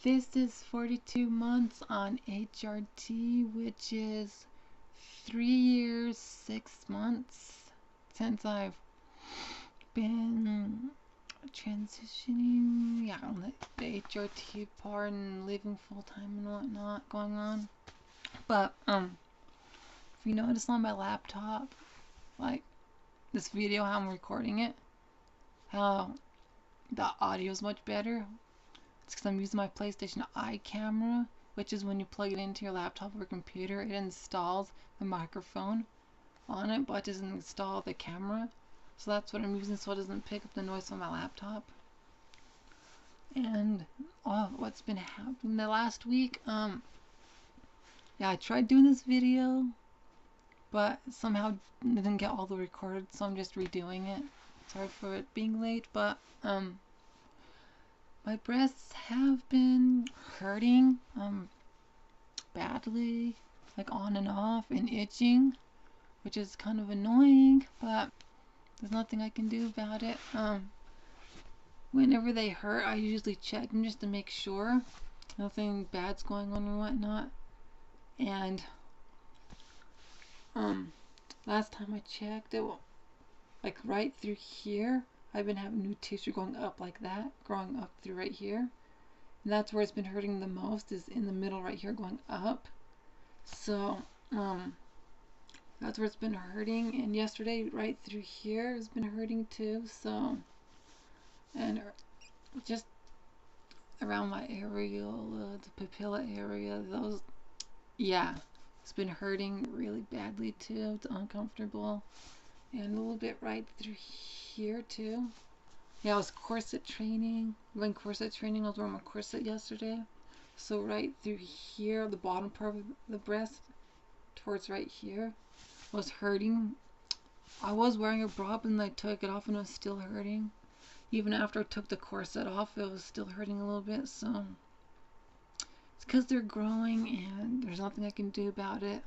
This is 42 months on HRT, which is 3 years, 6 months since I've been transitioning, on the HRT part and living full time and whatnot going on. But, if you notice on my laptop, like this video, how I'm recording it, how the audio is much better. It's because I'm using my PlayStation Eye camera, which is when you plug it into your laptop or computer, it installs the microphone on it, but it doesn't install the camera. So that's what I'm using, so it doesn't pick up the noise on my laptop. And what's been happening the last week, I tried doing this video, but somehow didn't get all the recorded, so I'm just redoing it. Sorry for it being late, but my breasts have been hurting badly, like on and off, and itching, which is kind of annoying, but there's nothing I can do about it. Whenever they hurt, I usually check them just to make sure nothing bad's going on or whatnot. And last time I checked, it like right through here, I've been having new tissue going up like that, growing up through right here. And that's where it's been hurting the most, is in the middle right here going up. So, that's where it's been hurting. And yesterday, right through here, has been hurting too. So, and just around my areola, the papilla area, it's been hurting really badly too. It's uncomfortable. And a little bit right through here too. I was corset training. When corset training, I was wearing my corset yesterday. So right through here, the bottom part of the breast, towards right here, was hurting. I was wearing a bra, and I took it off and it was still hurting. Even after I took the corset off, it was still hurting a little bit. So it's because they're growing and there's nothing I can do about it.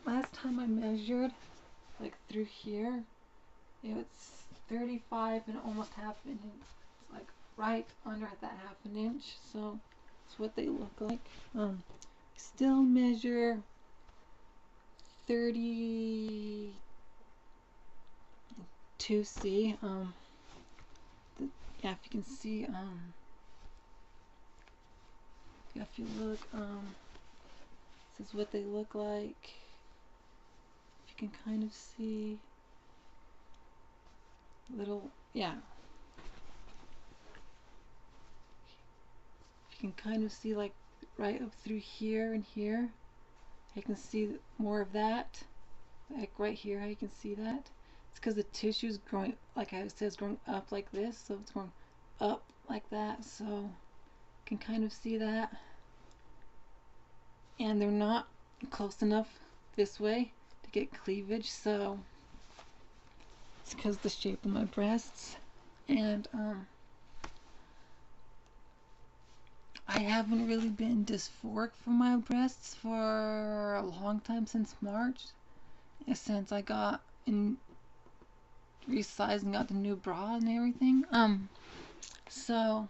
Last time I measured, like through here, it's 35 and almost half an inch. It's like right under that half an inch. So that's what they look like. Still measure 32C. If you can see, if you look, this is what they look like. If you can kind of see little, if you can kind of see like right up through here and here, I can see more of that, like right here, how you can see that. It's because the tissue is growing, like I said, it's growing up like this, so it's growing up like that, so you can kind of see that. And they're not close enough this way to get cleavage, so it's because of the shape of my breasts. And I haven't really been dysphoric for my breasts for a long time, since March, since I got resized and got the new bra and everything. So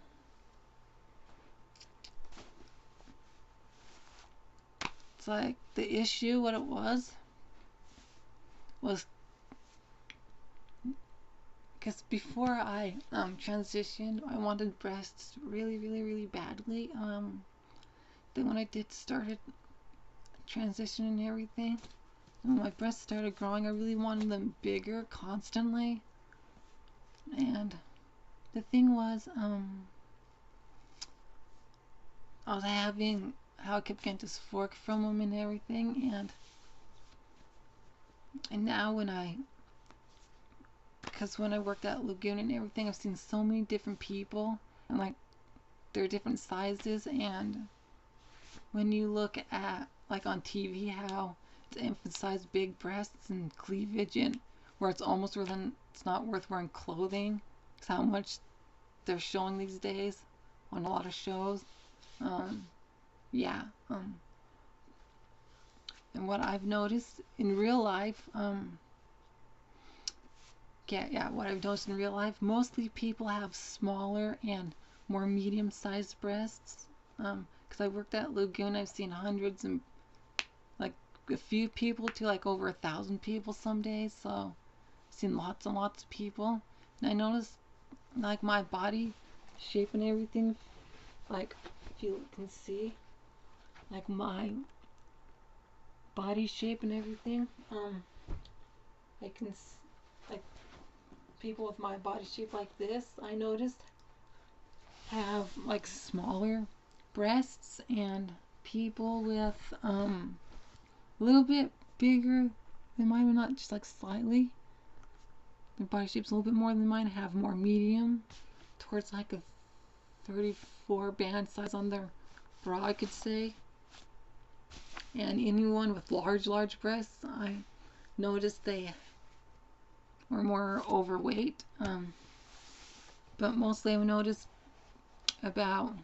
it's like the issue, what it was because before I transitioned, I wanted breasts really, really, really badly. Then when I started transitioning and everything, when my breasts started growing, I really wanted them bigger constantly. And the thing was, I was having how I kept getting dysphoric from them and everything, and now because when I worked at Lagoon and everything, I've seen so many different people, and like they're different sizes, and when you look at like on TV how it's emphasized big breasts and cleavage, and where it's almost it's not worth wearing clothing, it's how much they're showing these days on a lot of shows. And what I've noticed in real life, yeah, what I've noticed in real life, mostly people have smaller and more medium-sized breasts. Because I worked at Lagoon, I've seen hundreds and like a few people to like over 1,000 people some days. So I've seen lots and lots of people, and I noticed like my body shape and everything. Like if you can see, like my body shape and everything. I can like people with my body shape like this, I noticed, have like smaller breasts, and people with a little bit bigger than mine, but not just like slightly. Their body shape's a little bit more than mine, have more medium towards like a 34 band size on their bra, I could say. And anyone with large breasts, I noticed they were more overweight. But mostly I've noticed about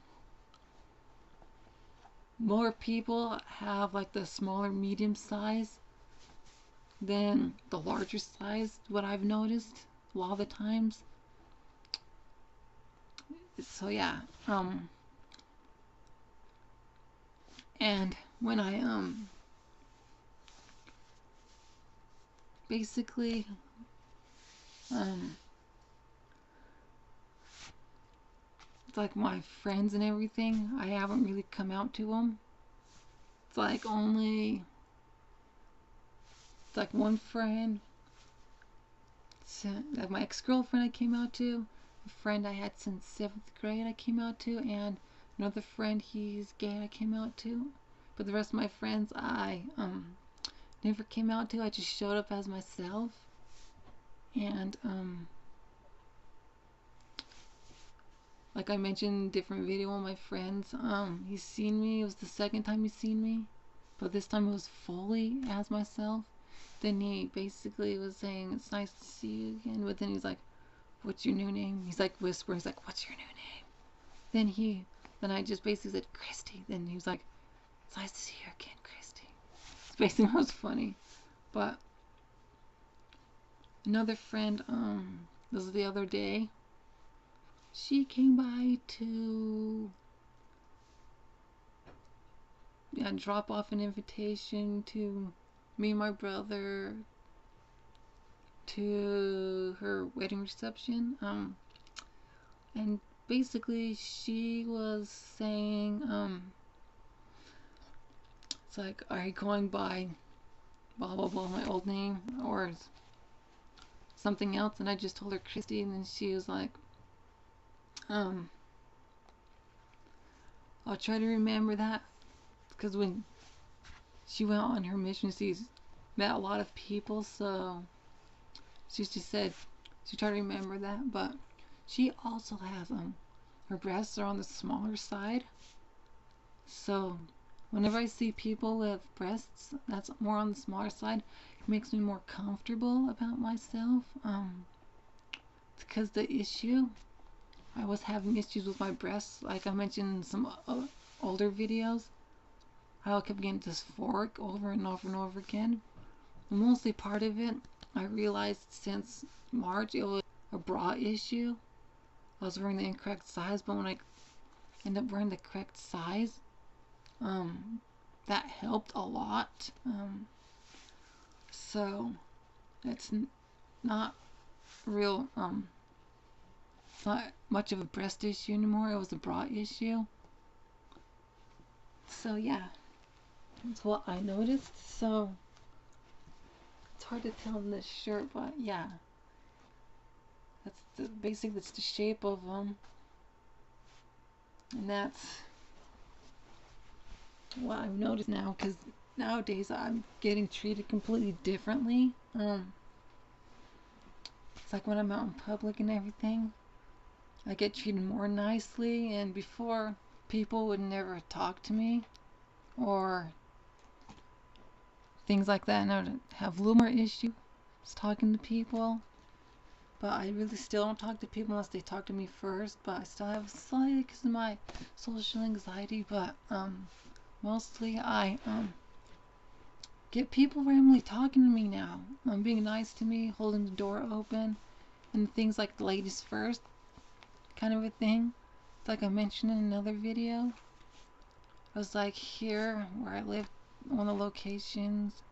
more people have like the smaller medium size than the larger size, what I've noticed a lot of the times. So yeah, and when I basically it's like my friends and everything, I haven't really come out to them. It's like one friend, so like my ex-girlfriend I came out to, a friend I had since 7th grade I came out to, and another friend, he's gay, I came out to. But the rest of my friends I never came out to. I just showed up as myself. And like I mentioned in a different video, one of my friends, he's seen me. It was the second time he's seen me, but this time it was fully as myself. Then he basically was saying, "It's nice to see you again," but then he's like, "What's your new name?" He's like whispering, he's like, "What's your new name?" Then I just basically said, "Christy." Then he was like, "It's nice to see you again, Christy." It's basically what was funny. But another friend, this was the other day, she came by to drop off an invitation to me and my brother to her wedding reception. And basically she was saying, it's like, "Are you going by blah blah blah, my old name, or something else?" And I just told her Christy, and then she was like, I'll try to remember that, because when she went on her mission, she's met a lot of people, so she just said she tried to remember that. But she also has her breasts are on the smaller side, so whenever I see people with breasts that's more on the smaller side, it makes me more comfortable about myself. Because the issue, I was having issues with my breasts, like I mentioned in some older videos, how I kept getting dysphoric over and over and over again. And mostly part of it, I realized since March, it was a bra issue. I was wearing the incorrect size, but when I ended up wearing the correct size, that helped a lot. So it's not real, not much of a breast issue anymore. It was a bra issue. So yeah, that's what I noticed. So it's hard to tell in this shirt, but yeah, that's the shape of them, and that's what I've noticed now. Because nowadays I'm getting treated completely differently. It's like when I'm out in public and everything, I get treated more nicely, and before, people would never talk to me or things like that, and I would have a little more issues talking to people. But I really still don't talk to people unless they talk to me first. But I still have slightly, because of my social anxiety. But mostly I get people randomly talking to me now, being nice to me, holding the door open, and things like ladies first kind of a thing. It's like I mentioned in another video. It was like here where I lived, one of the locations.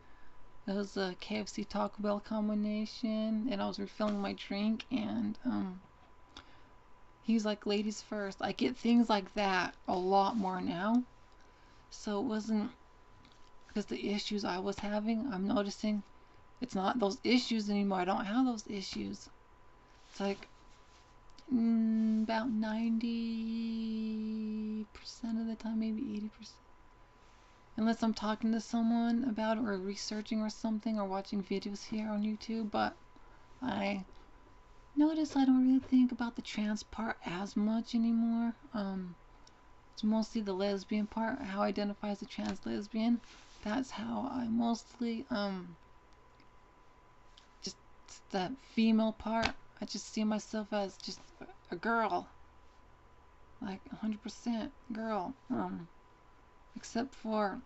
It was a KFC Taco Bell combination, and I was refilling my drink, and he's like ladies first. I get things like that a lot more now. So it wasn't because the issues I was having, I'm noticing it's not those issues anymore. I don't have those issues. It's like about 90% of the time, maybe 80%. Unless I'm talking to someone about it or researching or something or watching videos here on YouTube. But I notice I don't really think about the trans part as much anymore. It's mostly the lesbian part, how I identify as a trans lesbian. That's how I mostly, just that female part. I just see myself as just a girl. Like 100% girl. Except for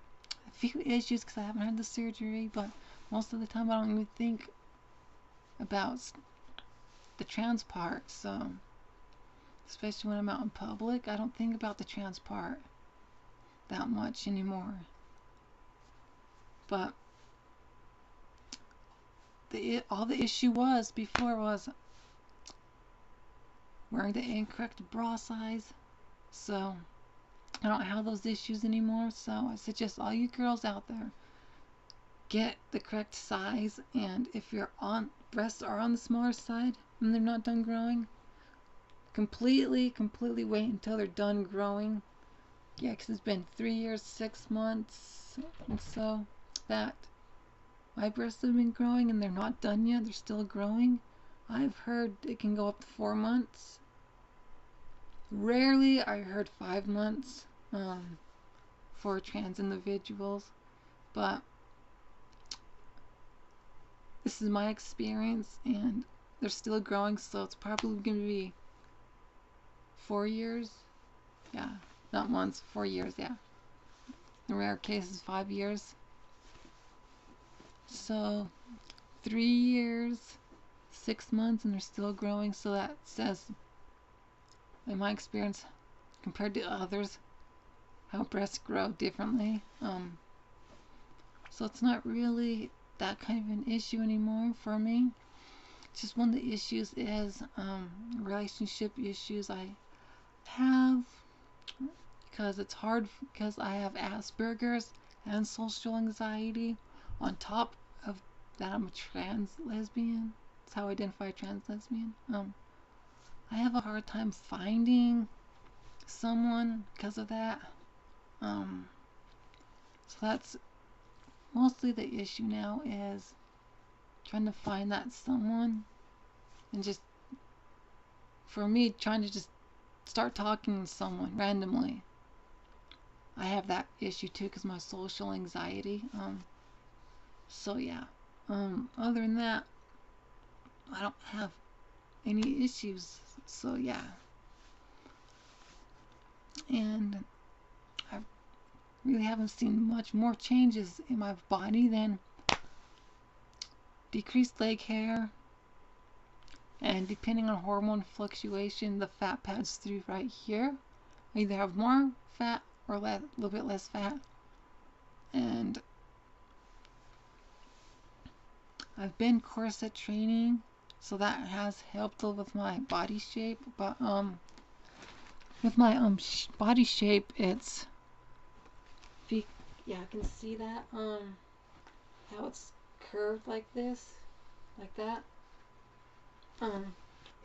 a few issues because I haven't had the surgery, but most of the time I don't even think about the trans part. So, especially when I'm out in public, I don't think about the trans part that much anymore. But all the issue was before was wearing the incorrect bra size. So I don't have those issues anymore. So I suggest all you girls out there, get the correct size. And if your breasts are on the smaller side and they're not done growing, completely wait until they're done growing. Yeah, because it's been 3 years, 6 months, and so that my breasts have been growing and they're not done yet. They're still growing. I've heard it can go up to 4 months. Rarely I heard 5 months for trans individuals, but this is my experience and they're still growing, so it's probably going to be 4 years. Yeah, not months, 4 years, yeah. In rare cases, 5 years. So 3 years, 6 months, and they're still growing. So that says, in my experience, compared to others, how breasts grow differently. So it's not really that kind of an issue anymore for me. It's just one of the issues is relationship issues I have, because it's hard because I have Asperger's and social anxiety. On top of that, I'm a trans lesbian. That's how I identify trans lesbian. I have a hard time finding someone because of that. So that's mostly the issue now, is trying to find that someone, and just for me trying to just start talking to someone randomly. I have that issue too because my social anxiety. So yeah. Other than that, I don't have any issues. So yeah. And I really haven't seen much more changes in my body than decreased leg hair, and depending on hormone fluctuation, the fat pads through right here. I either have more fat or a little bit less fat. And I've been corset training, so that has helped with my body shape. But with my body shape, it's, yeah, I can see that how it's curved like this, like that.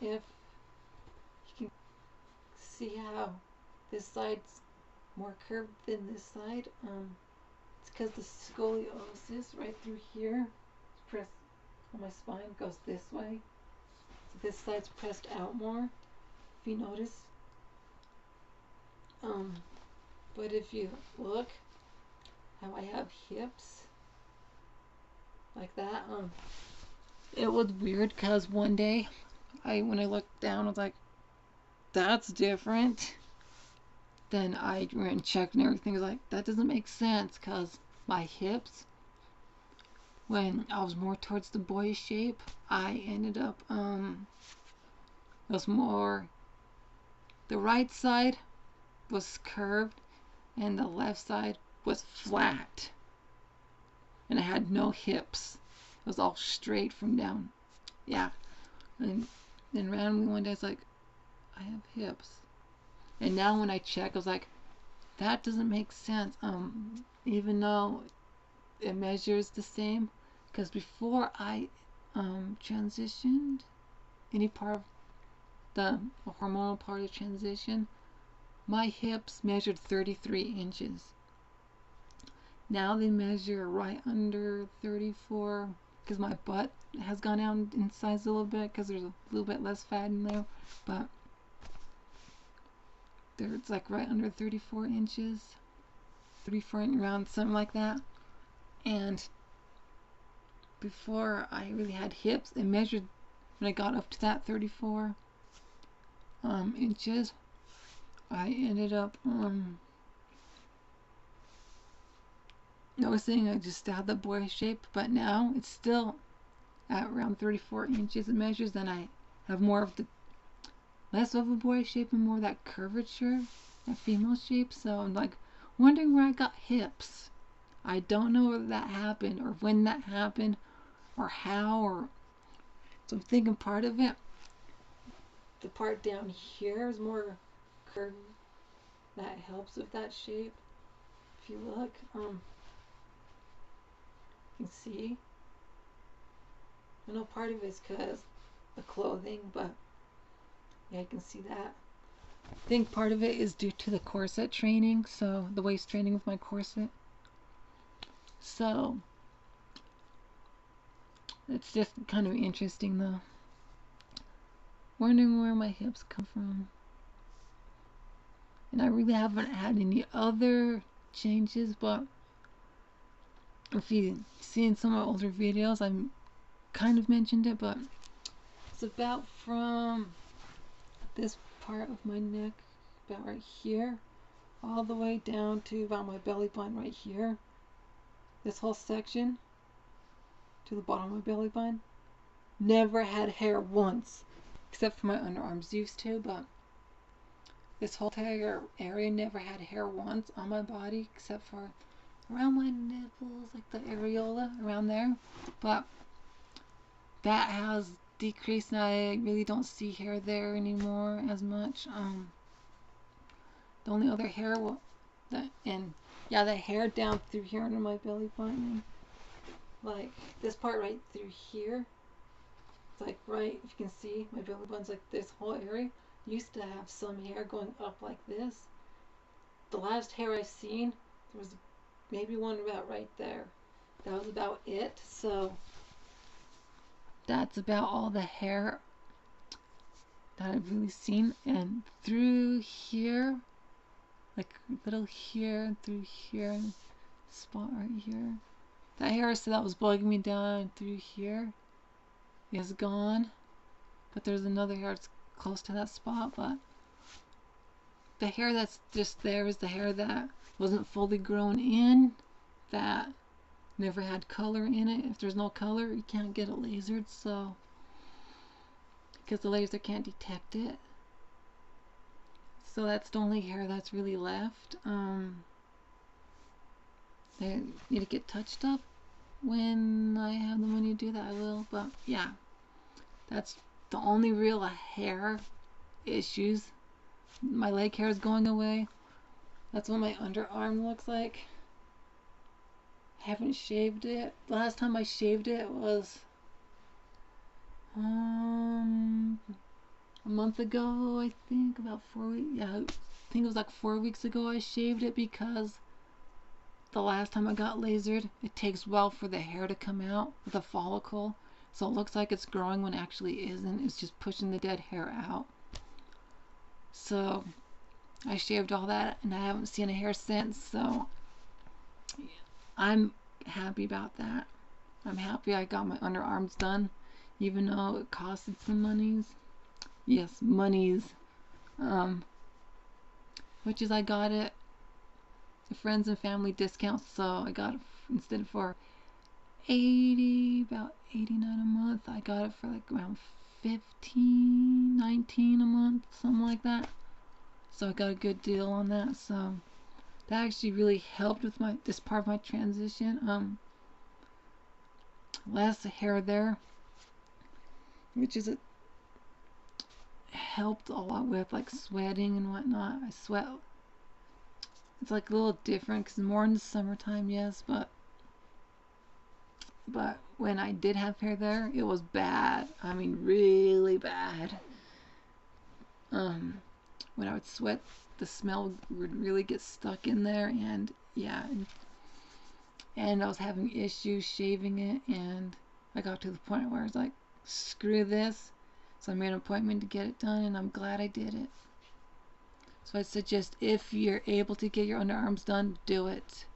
If you can see how this side's more curved than this side, it's because the scoliosis right through here, pressed on my spine, goes this way. So this side's pressed out more, if you notice. But if you look how I have hips like that, it was weird because one day when I looked down, I was like, that's different. Then I went and checked and everything. Was like, that doesn't make sense, because my hips, when I was more towards the boyish shape, I ended up It was more, the right side was curved and the left side was flat. And I had no hips. It was all straight from down. Yeah. And then randomly one day I was like, I have hips. And now when I check, I was like, that doesn't make sense. Even though it measures the same, because before I transitioned, any part of the hormonal part of transition, my hips measured 33 inches. Now they measure right under 34, because my butt has gone down in size a little bit because there's a little bit less fat in there, but it's like right under 34 inches, 34 around, something like that. And before I really had hips, it measured when I got up to that 34 inches. I ended up noticing I just had the boy shape, but now it's still at around 34 inches. It measures, and I have more of the less of a boy shape and more of that curvature, that female shape. So I'm like wondering where I got hips. I don't know whether that happened or when that happened or how, or so I'm thinking part of it, the part down here is more curved. That helps with that shape. If you look, you can see. I know part of it is because the clothing, but yeah, you can see that. I think part of it is due to the corset training, so the waist training with my corset. So it's just kind of interesting though. Wondering where my hips come from. And I really haven't had any other changes, but if you've seen some of my older videos, I kind of mentioned it, but it's about from this part of my neck, about right here, all the way down to about my belly button right here. This whole section to the bottom of my belly button. Never had hair once, except for my underarms used to, but this whole entire area never had hair once on my body, except for around my nipples, like the areola around there. But that has decreased, and I really don't see hair there anymore as much. The only other hair the hair down through here under my belly button, like this part right through here. It's like right, if you can see, my belly button's like this whole area. Used to have some hair going up like this. The last hair I've seen, there was maybe one about right there. That was about it. So that's about all the hair that I've really seen. And through here, like little here, through here, spot right here, that hair that was bugging me down through here is gone. But there's another hair that's close to that spot, but the hair that's just there is the hair that wasn't fully grown in, that never had color in it. If there's no color, you can't get it lasered, so because the laser can't detect it. So that's the only hair that's really left. They need to get touched up. When I have the money to do that, I will. But yeah, that's the only real hair issues. My leg hair is going away. That's what my underarm looks like. Haven't shaved it. The last time I shaved it was a month ago, I think, about 4 weeks. Yeah, I think it was like 4 weeks ago I shaved it, because the last time I got lasered, it takes well for the hair to come out with a follicle. So it looks like it's growing when it actually isn't. It's just pushing the dead hair out. So I shaved all that, and I haven't seen a hair since. So yeah, I'm happy about that. I'm happy I got my underarms done, even though it costed some monies. Yes, monies. Which is, I got it a friends and family discount, so I got it instead of for about $89 a month, I got it for like around 15, 19 a month, something like that. So I got a good deal on that. So that actually really helped with this part of my transition. Less hair there, which is helped a lot with like sweating and whatnot. I sweat. It's like a little different because more in the summertime, yes, but when I did have hair there, it was bad. I mean, really bad. When I would sweat, the smell would really get stuck in there, and yeah, and I was having issues shaving it, and I got to the point where I was like, screw this. So I made an appointment to get it done, and I'm glad I did it. So I suggest if you're able to get your underarms done, do it.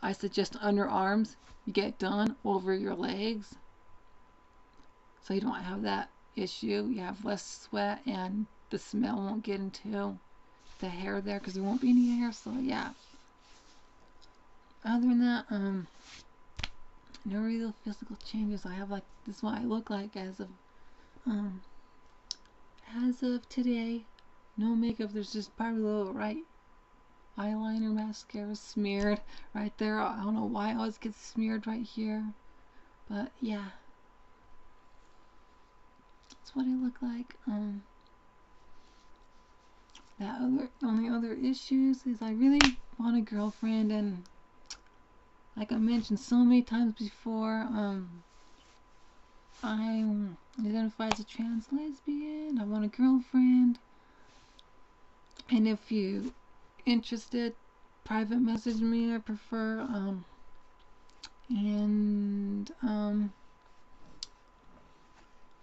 I suggest underarms you get done over your legs, so you don't have that issue. You have less sweat, and the smell won't get into the hair there because there won't be any hair. So yeah. Other than that, no real physical changes. I have like this is what I look like as of today. No makeup. There's just probably a little eyeliner mascara smeared right there. I don't know why it always gets smeared right here, but yeah, that's what I look like. Only other issues is I really want a girlfriend, and like I mentioned so many times before, I identify as a trans lesbian. I want a girlfriend, and if you interested, private message me. I prefer.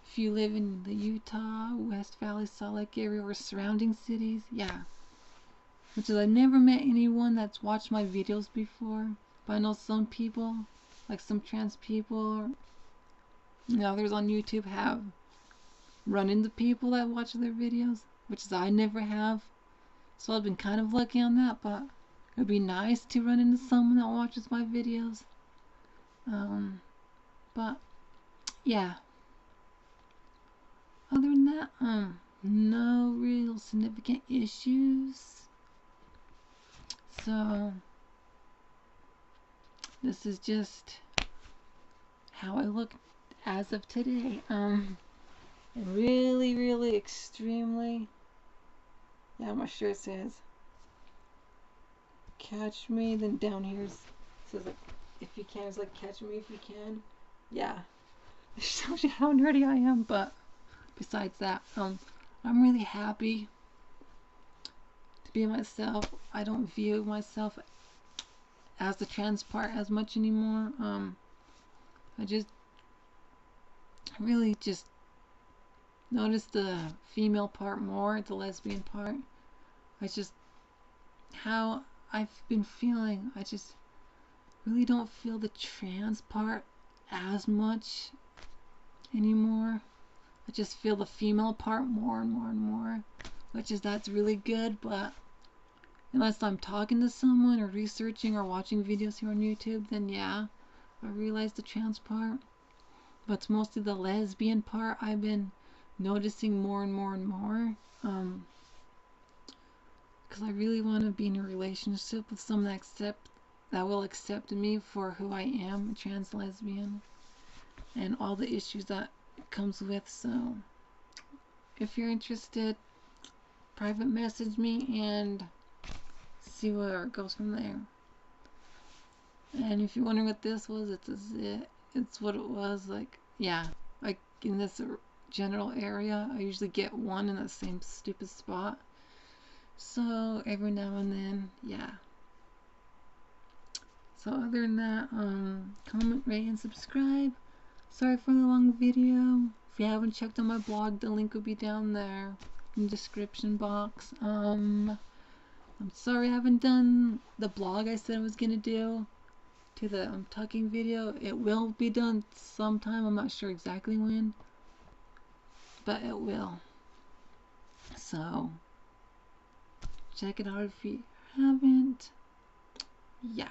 If you live in the Utah, West Valley, Salt Lake area, or surrounding cities, yeah. Which is I've never met anyone that's watched my videos before, but I know some people, like some trans people, or others on YouTube have run into people that watch their videos, which is I never have. So I've been kind of lucky on that, but it would be nice to run into someone that watches my videos. But yeah. Other than that, no real significant issues. So this is just how I look as of today. And really, really extremely. Yeah, my shirt says catch me, then down here says like if you can, it's like catch me if you can. Yeah. It shows you how nerdy I am, but besides that, I'm really happy to be myself. I don't view myself as the trans part as much anymore. I really just notice the female part more, the lesbian part. It's just how I've been feeling. I just really don't feel the trans part as much anymore. I just feel the female part more and more and more, that's really good. But unless I'm talking to someone or researching or watching videos here on YouTube, then yeah, I realize the trans part. But it's mostly the lesbian part I've been noticing more and more and more. Because I really want to be in a relationship with someone that will accept me for who I am, a trans lesbian, and all the issues that it comes with. So if you're interested, private message me and see where it goes from there. And if you're wondering what this was, it's what it was. Like, yeah, like in this general area, I usually get one in the same stupid spot. So every now and then, yeah. So other than that, comment, rate, and subscribe. Sorry for the long video. If you haven't checked out my blog, the link will be down there in the description box. I'm sorry I haven't done the blog I said I was gonna do to the tucking video. It will be done sometime. I'm not sure exactly when, but it will. So check it out if you haven't. Yeah.